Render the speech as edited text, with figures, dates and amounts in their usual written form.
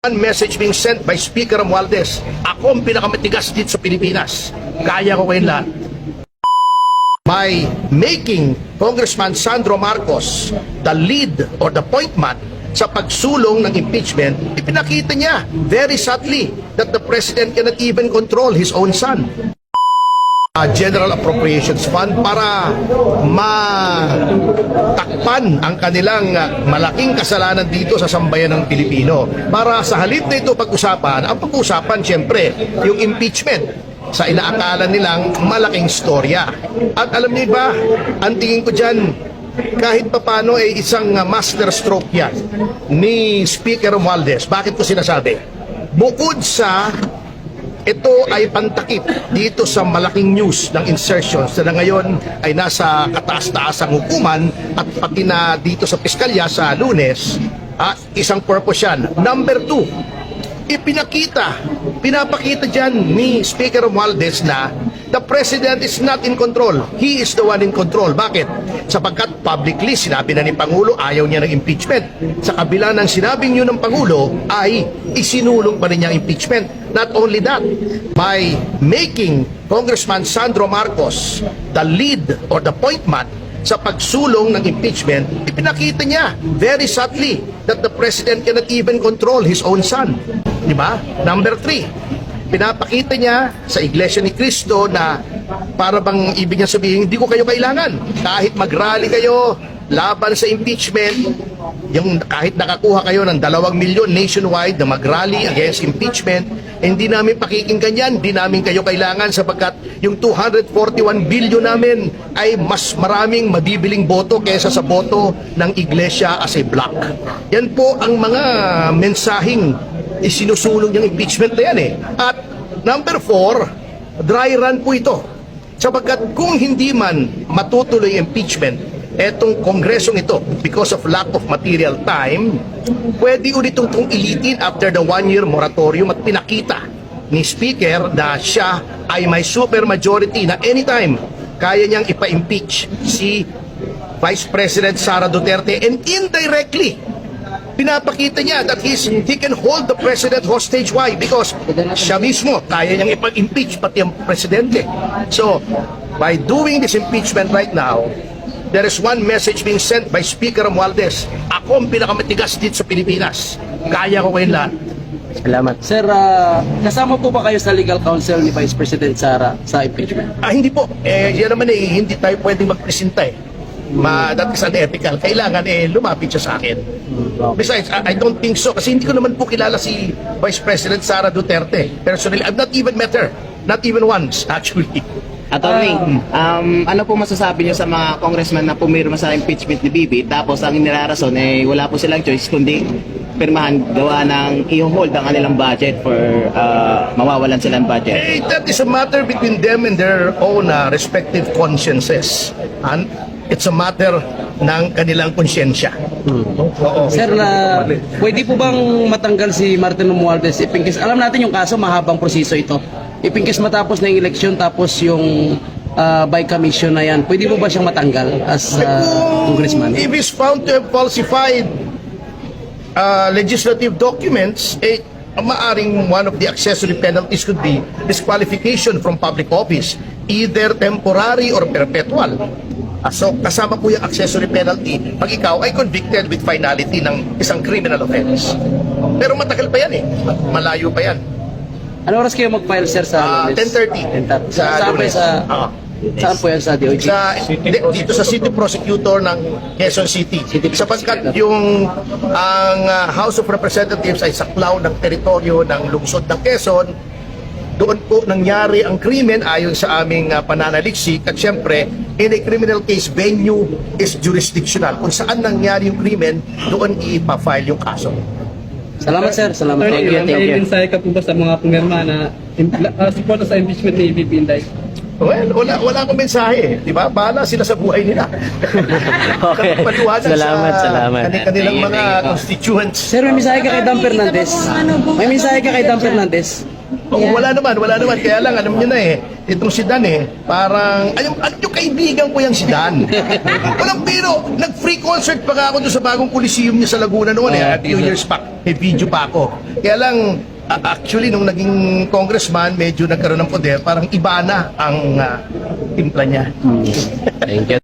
One message being sent by Speaker Romualdez. Ako ang pinakamatigas dito sa Pilipinas. Kaya ko kayo lahat. By making Congressman Sandro Marcos the lead or the point man sa pagsulong ng impeachment, ipinakita niya very subtly that the President cannot even control his own son. General Appropriations Fund para matakpan ang kanilang malaking kasalanan dito sa sambayan ng Pilipino. Para sa halip na ito pag-usapan, ang pag-usapan siyempre yung impeachment sa inaakala nilang malaking storya. At alam niyo ba, ang tingin ko dyan, kahit papano ay isang master stroke yan ni Speaker Romualdez. Bakit ko sinasabi? Bukod sa ito ay pantakip dito sa malaking news ng insertions na ngayon ay nasa kataas-taasang hukuman at pati na dito sa piskalya sa Lunes, isang purpose yan. Number 2, pinapakita dyan ni Speaker Romualdez na the President is not in control. He is the one in control. Bakit? Sapagkat publicly sinabi na ni Pangulo ayaw niya ng impeachment. Sa kabila ng sinabing yun ng Pangulo ay isinulong pa rin niya impeachment. Not only that, by making Congressman Sandro Marcos the lead or the point man sa pagsulong ng impeachment, ipinakita niya very subtly that the President cannot even control his own son. Diba? Number 3, pinapakita niya sa Iglesia ni Cristo na para bang ibig niya sabihin, hindi ko kayo kailangan. Kahit mag-rally kayo laban sa impeachment, yung kahit nakakuha kayo ng 2 milyon nationwide na mag-rally against impeachment, hindi namin pakikinggan yan, hindi namin kayo kailangan sapagkat yung 241 billion namin ay mas maraming mabibiling boto kaysa sa boto ng Iglesia as a block. Yan po ang mga mensaheng isinusulong yung impeachment na yan eh. At number 4, dry run po ito. Sapagkat kung hindi man matutuloy impeachment, etong kongresong ito, because of lack of material time, pwede ulit itong ilitin after the 1-year moratorium at pinakita ni Speaker na siya ay may super majority na anytime kaya niyang ipa-impeach si Vice President Sara Duterte, and indirectly pinapakita niya that he can hold the President hostage. Why? Because siya mismo kaya niyang ipa-impeach pati ang Presidente. So, by doing this impeachment right now, there is one message being sent by Speaker Romualdez. Ako ang pinakamatigas dito sa Pilipinas. Kaya ko kayo lahat. Salamat. Sir, kasama po ba kayo sa legal counsel ni Vice President Sara sa impeachment? Hindi po. Yan naman hindi tayo pwedeng magpresenta eh. That is unethical. Kailangan lumapit siya sa akin. Besides, I don't think so. Kasi hindi ko naman po kilala si Vice President Sara Duterte. Personally, I've not even met her. Not even once, actually. Attorney, ano po masasabi niyo sa mga congressman na pumirma sa impeachment ni Bibi, tapos ang inilarason wala po silang choice kundi pirmahan gawa ng i-hold ang kanilang budget for mawawalan silang budget? That is a matter between them and their own respective consciences. And it's a matter ng kanilang konsyensya. Sir, pwede po bang matanggal si Martin Romualdez? Alam natin yung kaso, mahabang proseso ito. Ipingkis matapos na yung eleksyon, tapos yung by commission na yan, pwede po ba siyang matanggal as congressman? If he's found to have falsified legislative documents, maaring one of the accessory penalties could be disqualification from public office, either temporary or perpetual. So, kasama po yung accessory penalty pag ikaw ay convicted with finality ng isang criminal offense. Pero matagal pa yan malayo pa yan. Ano oras kayo mag-file, sir, sa 10:30. Saan po yan sa DOJ? Dito sa City Prosecutor ng Quezon City. Sapagkat ang House of Representatives ay saklaw ng teritoryo ng lungsod ng Quezon, doon po nangyari ang krimen ayon sa aming pananaliksik. At syempre, in a criminal case, venue is jurisdictional. Kung saan nangyari yung krimen, doon ipa-file yung kaso. Salamat, sir. Salamat. Thank you. May mensahe ka po ba sa mga pumirma na support sa impeachment ni VP Inday? Well, wala akong mensahe, di ba? Bahala sila sa buhay nila. Okay. Salamat. Kanilang mga constituents. Sir, may mensahe ka kay Dan Fernandez. May mensahe ka kay Dan Fernandez. Oo, wala naman. Kaya lang, alam nyo na itong si Dan parang, yung kaibigan ko yung si Dan. Walang biro, nag-free concert pa nga ako doon sa bagong Coliseum niya sa Laguna noon a few years back. May video pa ako. Kaya lang, actually, nung naging congressman, medyo nagkaroon ng poder, parang iba na ang timpla niya. Thank you.